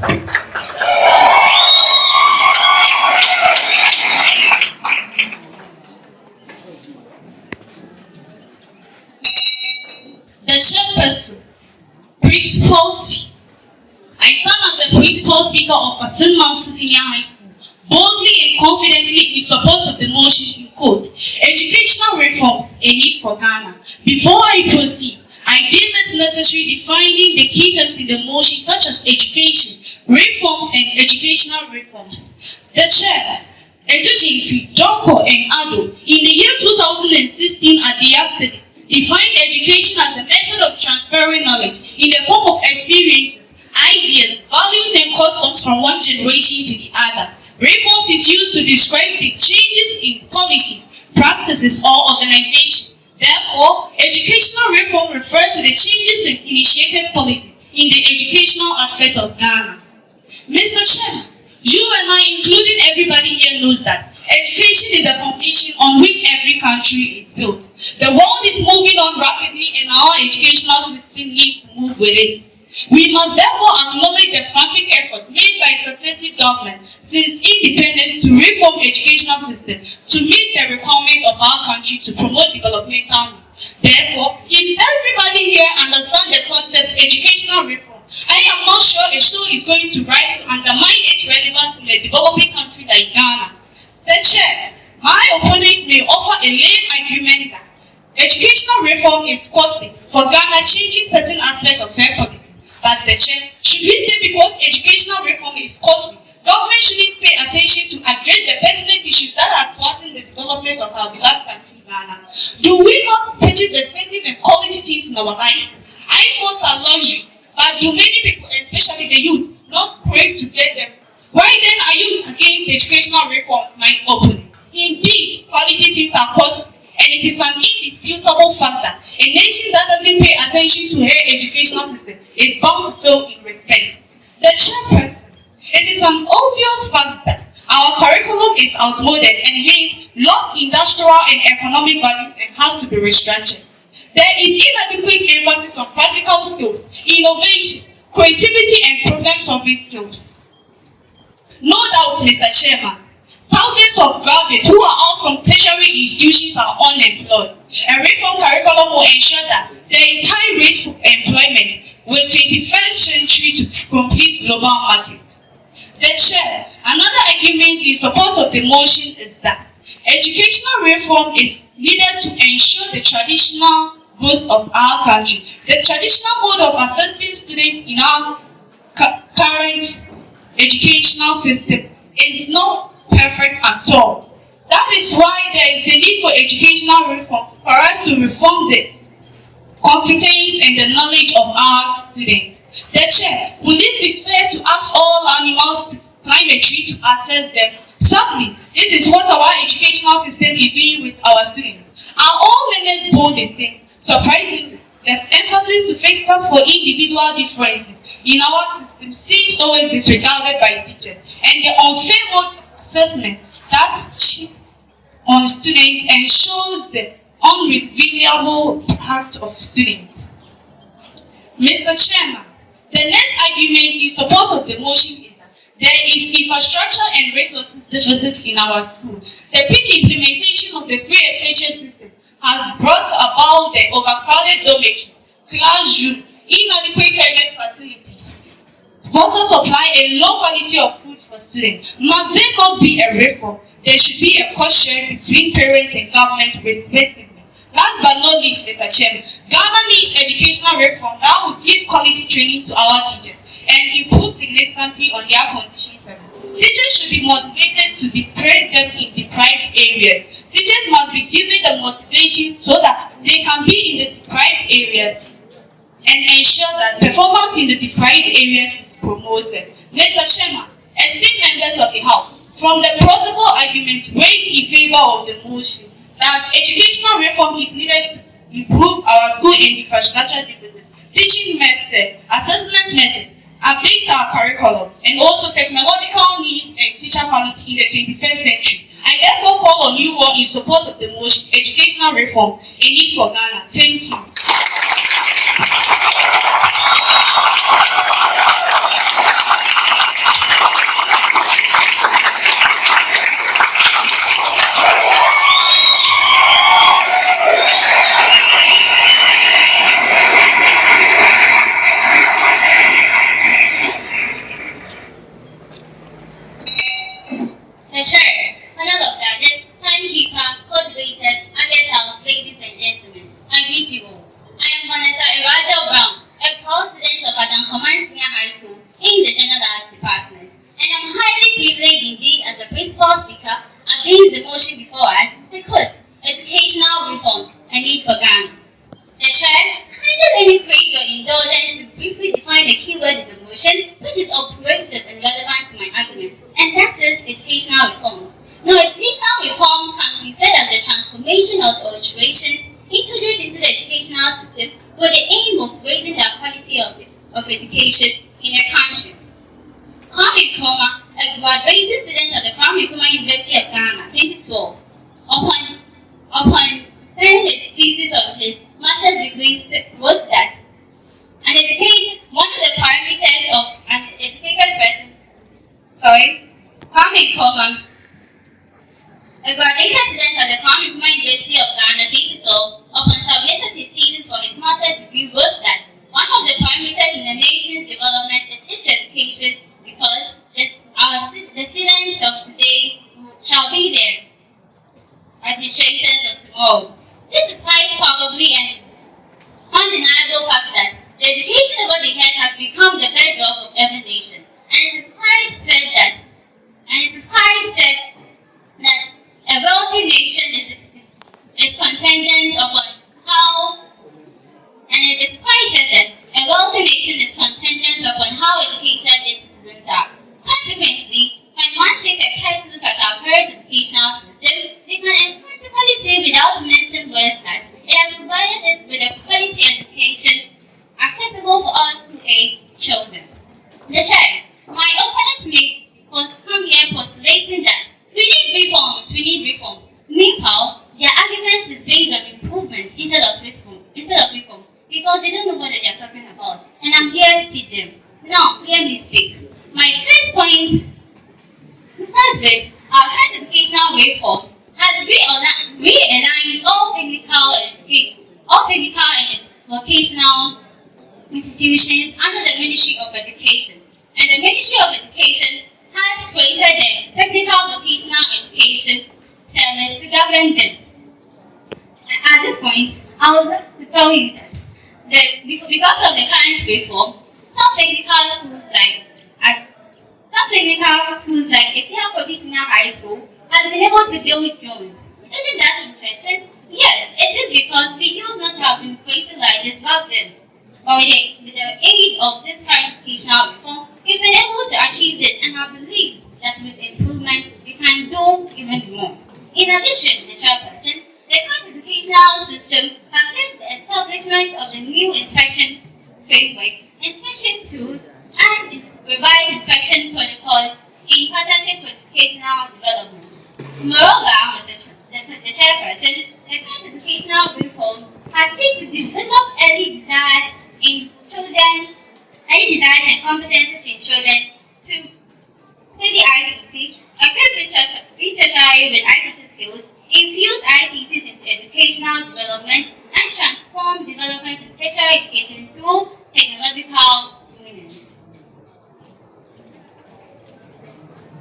The chairperson, principal speaker. I stand as the principal speaker of St. Mansu Senior High School, boldly and confidently in support of the motion in quote, educational reforms, a need for Ghana. Before I proceed, I deem it necessary defining the key terms in the motion such as education, reforms, and educational reforms. The chair, Ejojifi, Donko, and Ado, in the year 2016 at the studies, defined education as the method of transferring knowledge in the form of experiences, ideas, values, and customs from one generation to the other. Reforms is used to describe the changes in policies, practices, or organization. Therefore, educational reform refers to the changes in initiated policies in the educational aspect of Ghana. Mr. Chairman, you and I, including everybody here, knows that education is the foundation on which every country is built. The world is moving on rapidly and our educational system needs to move with it. We must therefore acknowledge the frantic efforts made by successive governments since independence to reform educational system to meet the requirements of our country to promote developmental needs. Therefore, if everybody here understands the concept educational reform, I am not sure a show is going to rise to undermine its relevance in a developing country like Ghana. The chair, my opponents may offer a lame argument that educational reform is costly for Ghana changing certain aspects of fair policy. But the chair, should we say because educational reform is costly, government shouldn't pay attention to address the pertinent issues that are thwarting the development of our beloved country, Ghana? Do we not purchase expensive and quality things in our lives? iPhones are luxuries, but do many people, especially the youth, not crave to get them? Why then are you against educational reforms, my opponent? Indeed, quality things are costly, and it is an indisputable fact that a nation that doesn't pay attention to her educational system is bound to fail in respect. The chairperson, it is an obvious fact that our curriculum is outmoded and hence lost industrial and economic values and has to be restructured. There is inadequate emphasis on practical skills, innovation, creativity, and problem-solving skills. No doubt, Mr. Chairman, thousands of graduates who are out from tertiary institutions are unemployed. A reform curriculum will ensure that there is high rate for employment with 21st century to complete global markets. The chair, another argument in support of the motion is that educational reform is needed to ensure the traditional growth of our country. The traditional mode of assessing students in our current educational system is not perfect at all. That is why there is a need for educational reform for us to reform the competence and the knowledge of our students. The chair, will it be fair to ask all animals to climb a tree to access them? Sadly, this is what our educational system is doing with our students. Are all learners born the same? Surprisingly, the emphasis to factor for individual differences in our system seems always disregarded by teachers, and the unfair mode of assessment that's on students ensures the unrevealable part of students. Mr. Chairman, the next argument in support of the motion is that there is infrastructure and resources deficit in our school. The peak implementation of the free SHS system has brought about the overcrowded dormitories, classroom, inadequate toilet facilities, water supply, and low quality of food for students. Must there not be a reform? There should be a cost share between parents and government respectively. Last but not least, Mr. Chairman, Ghana needs educational reform that will give quality training to our teachers and improve significantly on their conditions. Teachers should be motivated to deprive them in deprived areas. Teachers must be given the motivation so that they can be in the deprived areas and ensure that performance in the deprived areas is promoted. Mr. Chairman, esteemed members of the House, from the plausible arguments raised in favor of the motion that educational reform is needed to improve our school and infrastructure deficit, teaching method, assessment method, update our curriculum, and also technological needs and teacher quality in the 21st century, I therefore call on you all in support of the motion, educational reforms, a need for Ghana. Thank you. in the General Arts Department, and I'm highly privileged indeed as the principal speaker against the motion before us because educational reforms and need for Ghana. The chair, kindly let me crave your indulgence to briefly define the keyword in the motion, which is operative and relevant to my argument, and that is educational reforms. Now, educational reforms can be said as the transformation or the alterations introduced into the educational system with the aim of raising the quality of education in a country. Kwame Nkrumah, a graduating student at the Kwame Nkrumah University of Ghana, 2012, upon signing his thesis of his master's degree, wrote that one of the parameters of an educated person, Kwame Nkrumah, a graduated student at the Kwame Nkrumah University of Ghana, 2012, upon submitting his thesis for his master's degree, wrote that one of the parameters in the nation's development is its education because the students of today shall be their administrators of tomorrow. This is quite probably an undeniable fact that the education over the years has become the bedrock of every nation, and it is quite said that a wealthy nation is contingent upon how educated its citizens are. Consequently, when one takes a close look at our current educational system, we can emphatically say without mincing words that it has provided us with a quality education accessible for all school-age children. The chair, my opponent may come here postulating that we need reforms. Meanwhile, their argument is based on improvement instead of reform, because they don't know what they are talking about. And I'm here to teach them. Now, hear me speak. My first point, to start with, our current educational reforms has realigned all technical and vocational institutions under the Ministry of Education. And the Ministry of Education has created the Technical Vocational Education Service to govern them. At this point, I would like to tell you that because of the current reform, some technical schools like Ifeanyi Senior High School has been able to build drones. Isn't that interesting? Yes, it is because we used not to have been created like this back then. But with the aid of this current educational reform, we've been able to achieve this, and I believe that with improvement, we can do even more. In addition, the chairperson, the current educational system has led to the establishment of the new inspection framework, inspection tools, and revised inspection protocols in partnership with educational development. Moreover, the chairperson, the current educational reform has sought to develop early desires and competences in children to study ICT, equip tertiary with ICT skills, infuse ICTs into educational development, and transform development in tertiary education through technological means.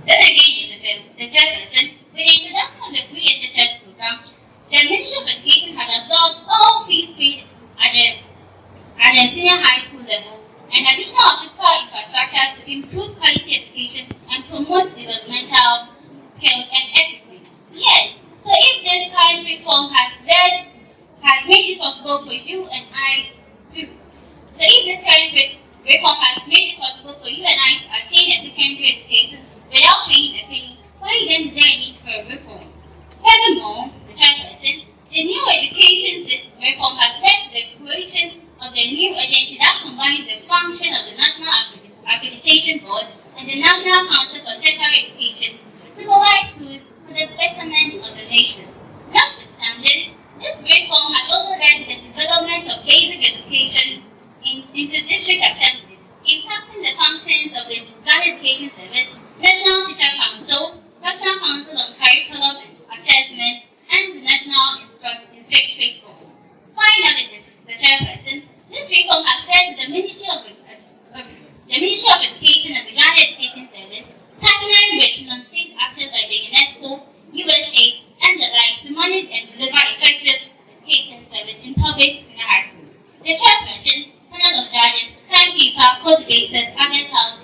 Then again, the chairperson, with the introduction of the free SHS program, the Ministry of Education has absorbed all fees paid at the senior high school level and additional physical infrastructure to improve quality education and promote developmental skills and equity. Yes, so if this current reform has made it possible for you and I to attain a secondary education without paying a penny, why then is there a need for a reform? Furthermore, the chairperson, the new education reform has led to the creation of the new agency that combines the function of the National Accreditation Board and the National Council for Tertiary Education to supervise schools for the betterment of the nation. Notwithstanding, this reform has also led to the development of basic education into district assemblies, impacting the functions of the Ghana Education Service, National Teacher Council, National Council on Curriculum and Assessment, and the National Inspectorate Board. Finally, the chairperson, this reform has led to the Ministry of Education and the Ghana Education Service partnering with non-state actors like the UNESCO, USAID, and the like to manage and deliver effective education service in public senior high school. The chairperson, panel of judges, timekeeper, cultivators, others house,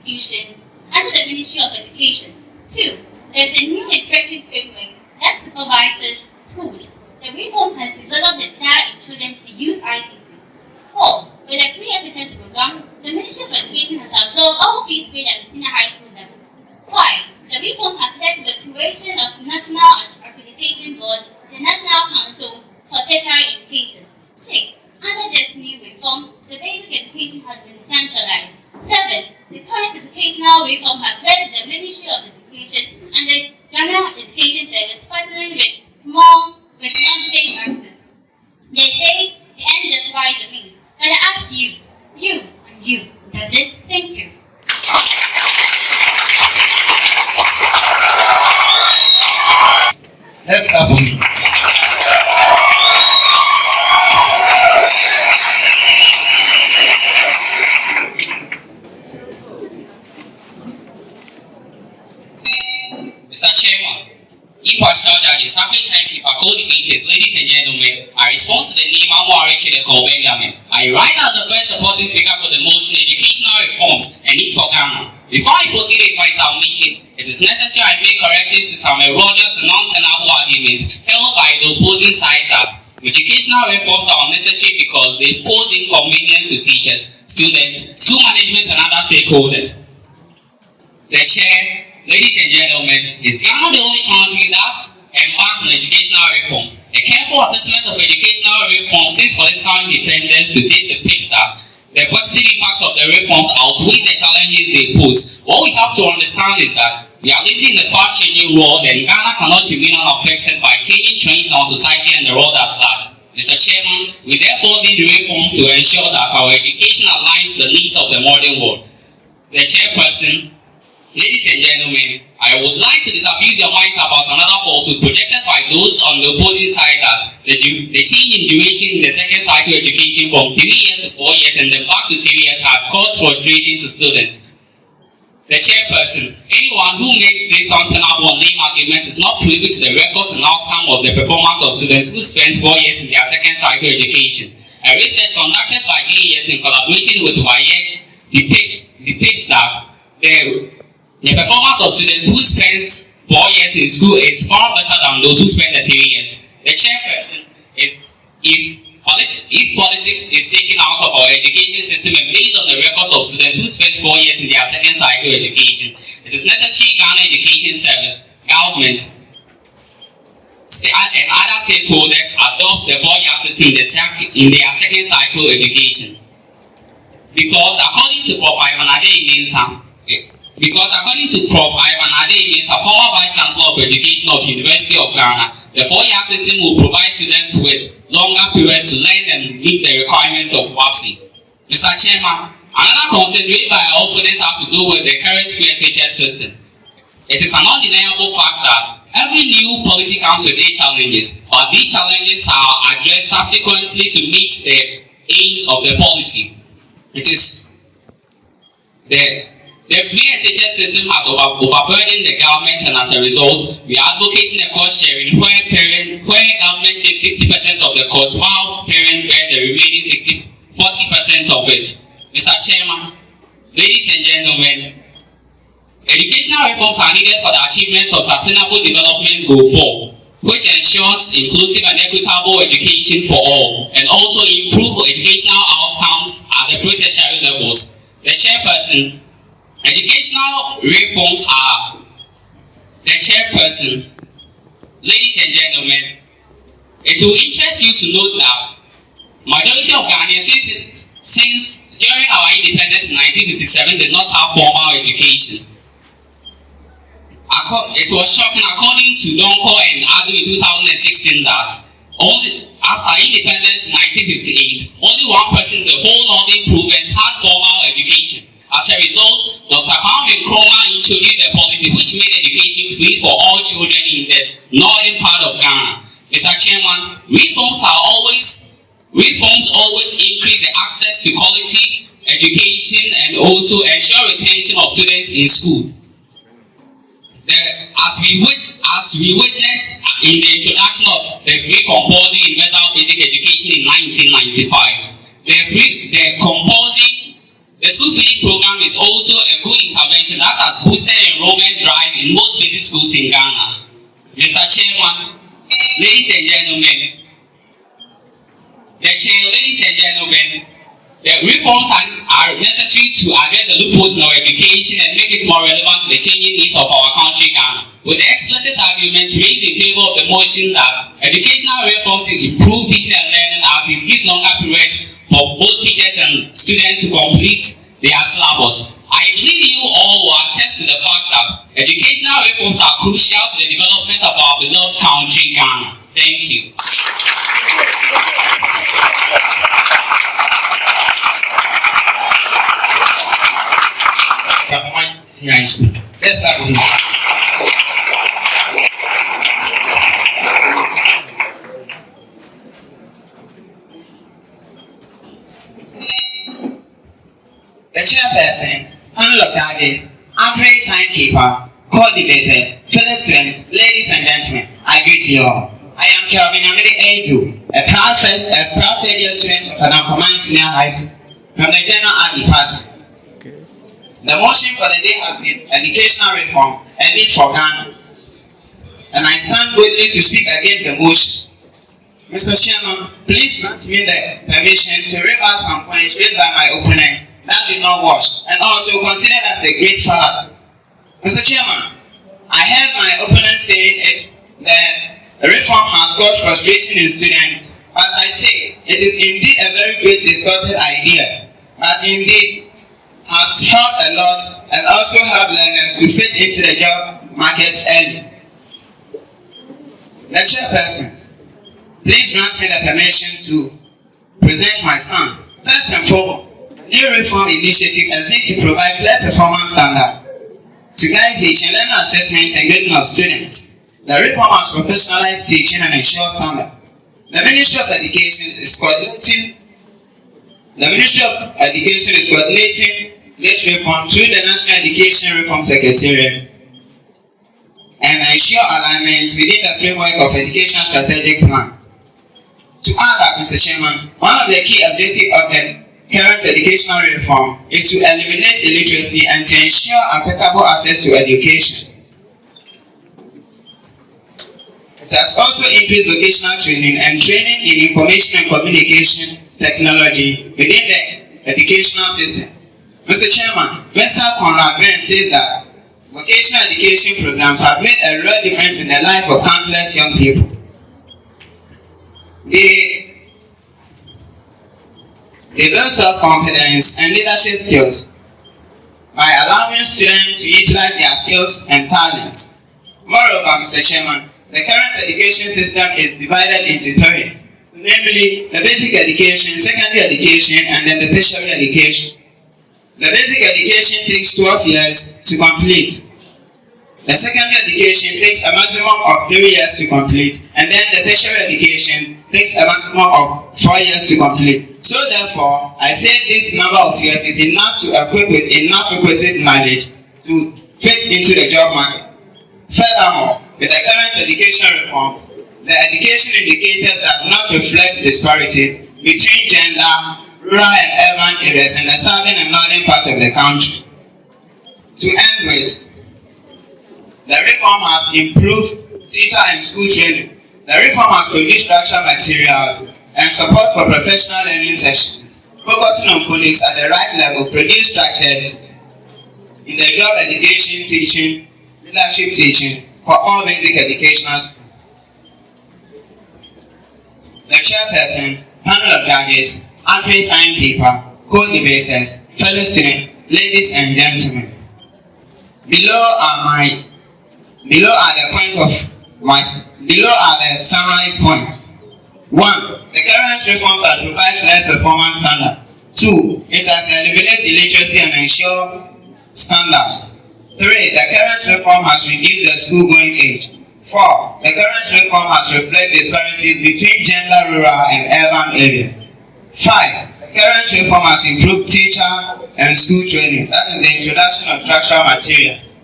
institutions under the Ministry of Education. 2. There is a new inspecting framework that supervises schools. The reform has developed the desire in children to use ICT. 4. With a free SHS program, the Ministry of Education has absorbed all fees paid at the senior high school level. 5. The reform has led to the creation of National Accreditation Board, the National Council for Tertiary Education. 6. Under this new reform, the basic education has been decentralized. 7. The current educational reform has led to the Ministry of Education and the Ghana Education Service partnering with non-state actors. They say the end justifies the means, but I ask you, and you, does it? Thank you. Let's have Mr. Chairman, impartial judges, happy timekeeper, co-debaters, ladies and gentlemen, I respond to the name Amwari Chideko Benjamin. I write out the first supporting speaker for the motion educational reforms and need for Ghana. Before I proceed with my submission, it is necessary I make corrections to some erroneous and non-tenable arguments held by the opposing side that educational reforms are unnecessary because they pose inconvenience to teachers, students, school management and other stakeholders. The chair, ladies and gentlemen, is Ghana the only country that's embarked on educational reforms? A careful assessment of educational reforms since political independence to date depict that the positive impact of the reforms outweigh the challenges they pose. What we have to understand is that we are living in a fast-changing world and Ghana cannot remain unaffected by changing trends in our society and the world as large. Mr. Chairman, we therefore need reforms to ensure that our education aligns to the needs of the modern world. The chairperson, ladies and gentlemen, I would like to disabuse your minds about another falsehood projected by those on the opposing side that the change in duration in the second cycle education from 3 years to 4 years and then back to 3 years had caused frustration to students. The chairperson, anyone who makes this untenable and lame argument is not privy to the records and outcome of the performance of students who spent 4 years in their second cycle education. A research conducted by DES in collaboration with WAEC depicts that the performance of students who spend 4 years in school is far better than those who spend the 3 years. The chairperson is if politics is taken out of our education system and based on the records of students who spent 4 years in their second cycle education, it is necessary Ghana Education Service, government, and other stakeholders adopt the 4-year system in their second cycle education. Because according to Prof. Ivan Adeyemi, a former Vice Chancellor of Education of University of Ghana, the 4-year system will provide students with longer period to learn and meet the requirements of WASI. Mr. Chairman, another concern raised by our opponents has to do with the current free SHS system. It is an undeniable fact that every new policy comes with their challenges, but these challenges are addressed subsequently to meet the aims of the policy. It is the free SHS system has overburdened the government, and as a result, we are advocating a cost sharing where government takes 60% of the cost while parents bear the remaining 40% of it. Mr. Chairman, ladies and gentlemen, educational reforms are needed for the achievement of Sustainable Development Goal 4, which ensures inclusive and equitable education for all, and also improve educational outcomes at the pre-tertiary levels. The chairperson, educational reforms are the chairperson. Ladies and gentlemen, it will interest you to note that majority of Ghanaians since during our independence in 1957 did not have formal education. It was shocking according to Donko and Adu in 2016 that only after independence in 1958, only 1% in the whole northern province had formal education. As a result, Dr. Kwame Nkrumah introduced the policy which made education free for all children in the northern part of Ghana. Mr. Chairman, reforms always increase the access to quality education and also ensure retention of students in schools. As we witnessed in the introduction of the free compulsory universal basic education in 1995, the The school feeding program is also a good intervention that has boosted enrollment drive in most basic schools in Ghana. Mr. Chairman, ladies and gentlemen, the reforms are necessary to address the loopholes in our education and make it more relevant to the changing needs of our country, Ghana. With the explicit argument raised in favor of the motion that educational reforms will improve teaching and learning as it gives longer period for both teachers and students to complete their syllabus. I believe you all will attest to the fact that educational reforms are crucial to the development of our beloved country, Ghana. Thank you. Let's start with him. The chairperson, panel of judges, accurate timekeeper, co-debaters, fellow students, ladies and gentlemen, I greet you all. I am Kelvin Amidi Edu, a proud third-year student of Adansec Senior High School from the General Art Department. The motion for the day has been educational reform and need for Ghana. And I stand boldly to speak against the motion. Mr. Chairman, please grant me the permission to read out some points raised by my opponent that did not wash and also considered as a great fallacy. Mr. Chairman, I heard my opponent saying that the reform has caused frustration in students. As I say, it is indeed a very great distorted idea, but indeed has helped a lot and also helped learners to fit into the job market early. The chairperson, please grant me the permission to present my stance. First and foremost, new reform initiative exists to provide clear performance standard to guide teaching, learner assessment and grading of students. The reform has professionalized teaching and ensure standards. The Ministry of Education is coordinating this reform through the National Education Reform Secretariat and ensure alignment within the framework of Education Strategic Plan. To add that, Mr. Chairman, one of the key objectives of the current educational reform is to eliminate illiteracy and to ensure equitable access to education. It has also increased vocational training and training in information and communication technology within the educational system. Mr. Chairman, Mr. Conrad Ben says that vocational education programs have made a real difference in the life of countless young people. They build self-confidence and leadership skills by allowing students to utilize their skills and talents. Moreover, Mr. Chairman, the current education system is divided into three, namely the basic education, secondary education, and then the tertiary education. The basic education takes 12 years to complete. The secondary education takes a maximum of 3 years to complete, and then the tertiary education takes a maximum of 4 years to complete. So therefore, I say this number of years is enough to equip with enough requisite knowledge to fit into the job market. Furthermore, with the current education reforms, the education indicator does not reflect disparities between gender, rural and urban areas, and the southern and northern parts of the country. To end with, the reform has improved teacher and school training. The reform has produced structural materials and support for professional learning sessions, focusing on phonics at the right level, produced structured in the job education teaching, leadership teaching for all basic educational schools. The chairperson, panel of judges, accurate timekeeper, co-debaters, fellow students, ladies and gentlemen. Below are the summarized points. 1. The current reforms that provide clear performance standard. 2. It has eliminated illiteracy and ensure standards. 3. The current reform has reduced the school-going age. 4. The current reform has reflected disparities between gender, rural, and urban areas. 5. The current reform has improved teacher and school training. That is the introduction of structural materials.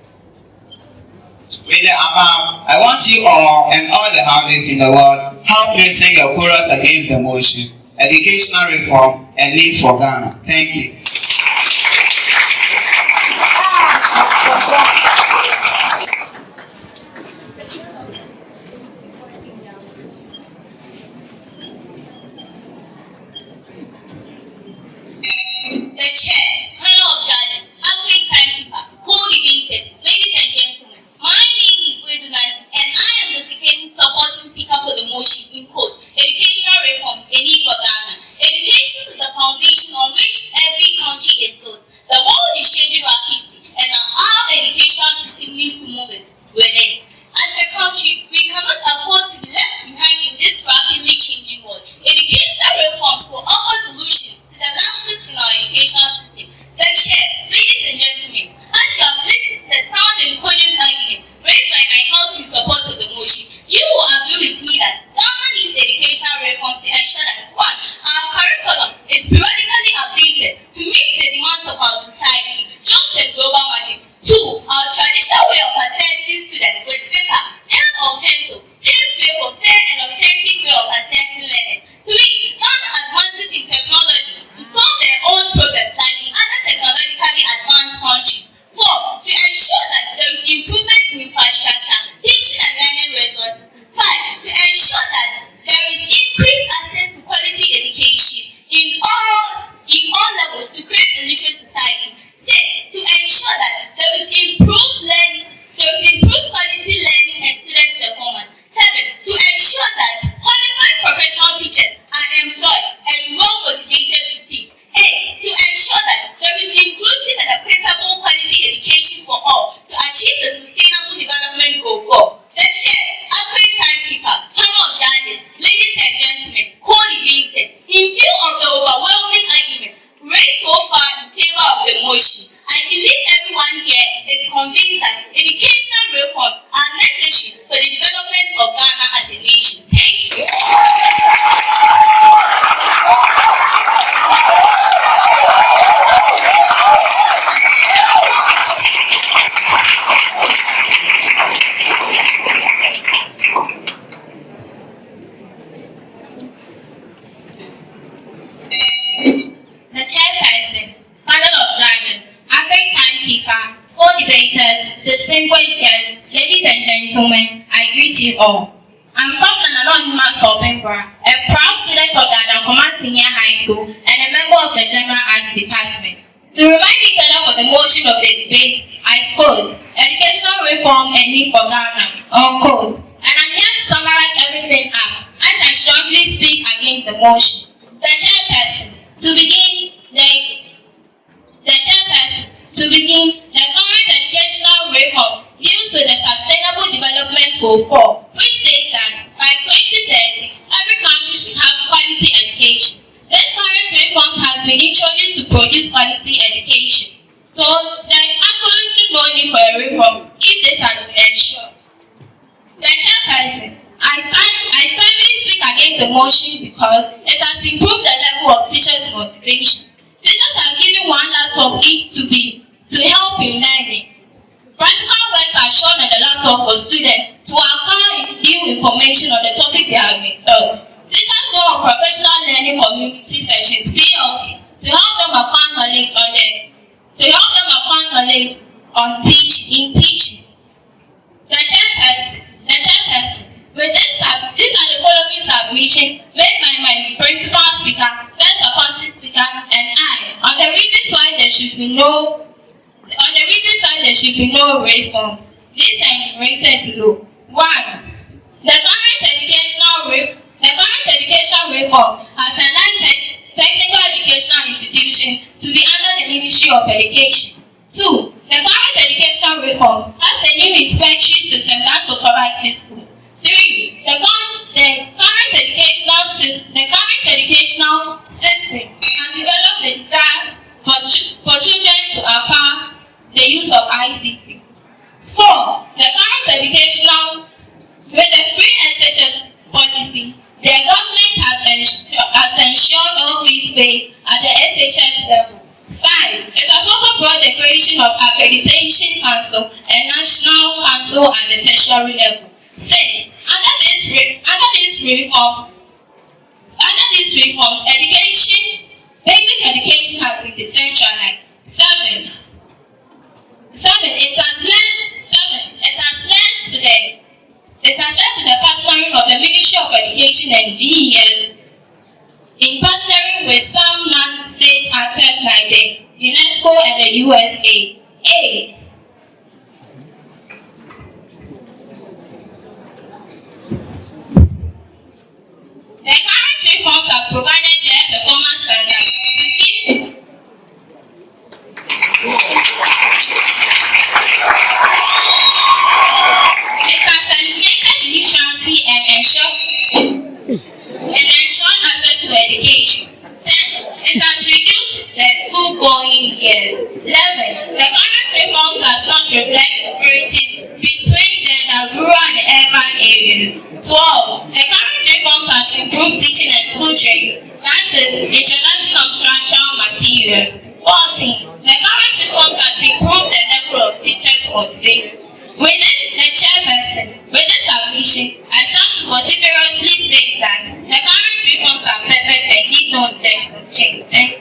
With the above, I want you all and all the houses in the world help me sing a chorus against the motion, educational reform and need for Ghana. Thank you. the chair, panel of judges, average timekeeper, co-debaters, ladies and gentlemen. My name is Adansec, and I am the second supporting speaker for the motion in quote, educational reforms, a need for Ghana. Education is the foundation on which every country is built. The world is changing rapidly, and our educational system needs to move with it. As a country, we cannot afford to be left behind in this rapidly changing world. Educational reforms will offer solutions to the lapses in our educational system. The chair, ladies and gentlemen, as you have listened to the sound and cogent argument raised by my house in support of the motion, you will agree with me that Ghana needs educational reforms to ensure that 1. Our curriculum is periodically updated to meet the demands of our society, jobs and global market. 2. Our traditional way of assessing students with paper, pen or pencil paves way for fair and authentic way of assessing learning. 3. Ghana advances in technology to solve their own problems like the other technologically advanced countries. 4. To ensure that there is improvement in infrastructure, teaching and learning resources. 5. To ensure that there is increased access to quality education in all levels to create a literate society. 6. To ensure that there is improved quality learning and student performance. 7. To ensure that qualified professional teachers are employed and well motivated to teach. 8. To ensure that there is inclusive and equitable quality education for all to achieve the sustainable development goal 4. The chair, accurate timekeeper, panel of judges, ladies and gentlemen, co-debaters, in view of the overwhelming argument raised so far in favor of the motion, I believe everyone here is convinced that educational reforms are necessary for the development of Ghana as a nation. Thank you. The chairperson, panel of judges, average timekeeper, co-debaters, distinguished guests, ladies and gentlemen, I greet you all. I'm Captain Anass a proud student of the Adansec Senior High School and a member of the General Arts Department. To remind each other for the motion of the debate, I quote, educational reform and need for Ghana, unquote. And I'm here to summarize everything up as I strongly speak against the motion. The chairperson, to begin, the current educational reform deals with the Sustainable Development Goal 4, which states that by 2030, every country should have quality education. This current reform has been introduced to produce quality education. So there is absolutely no need for a reform if this has been ensured. The chairperson, I firmly speak against the motion because it has improved the level of teachers' motivation. Teachers are given one laptop each to help in learning. Practical works are shown on the laptop for students to acquire new information on the topic they have been taught. Teachers go on professional learning community sessions (PLC) to help them acquire knowledge on teaching. The chairperson. These are the following submissions made by my principal speaker, first supporting speaker, and I on the reasons why there should be no reforms. These are enumerated below. 1. The current educational reform has aligned technical educational institutions to be under the Ministry of Education. 2. The current educational reform has a new inspection system that supervises school. 3. The current educational system has developed the desire for children to acquire the use of ICT. 4. The current with the free SHS policy, the government has ensured all fees paid at the SHS level. 5. It has also brought the creation of Accreditation Council and National Council at the tertiary level. 6. Under this reform, basic education has been decentralized. 7. It has led to the partnering of the Ministry of Education and GES in partnering with some non-state acted by the UNESCO and the USA. 8. The current reforms have provided their performance standards to keep it has eliminated illiteracy and ensured access to education. 10. It has reduced the school-going years. 11. The current reforms does not reflect disparities between gender, rural and urban areas. 12. The current reforms have improved teaching and school training, that is, introduction of structural materials. 14. The current reforms have improved the level of teachers' motivation. Within the chairperson, with this submission, I stand to vociferously state that the current reforms are perfect and need no intention of change. Thank you.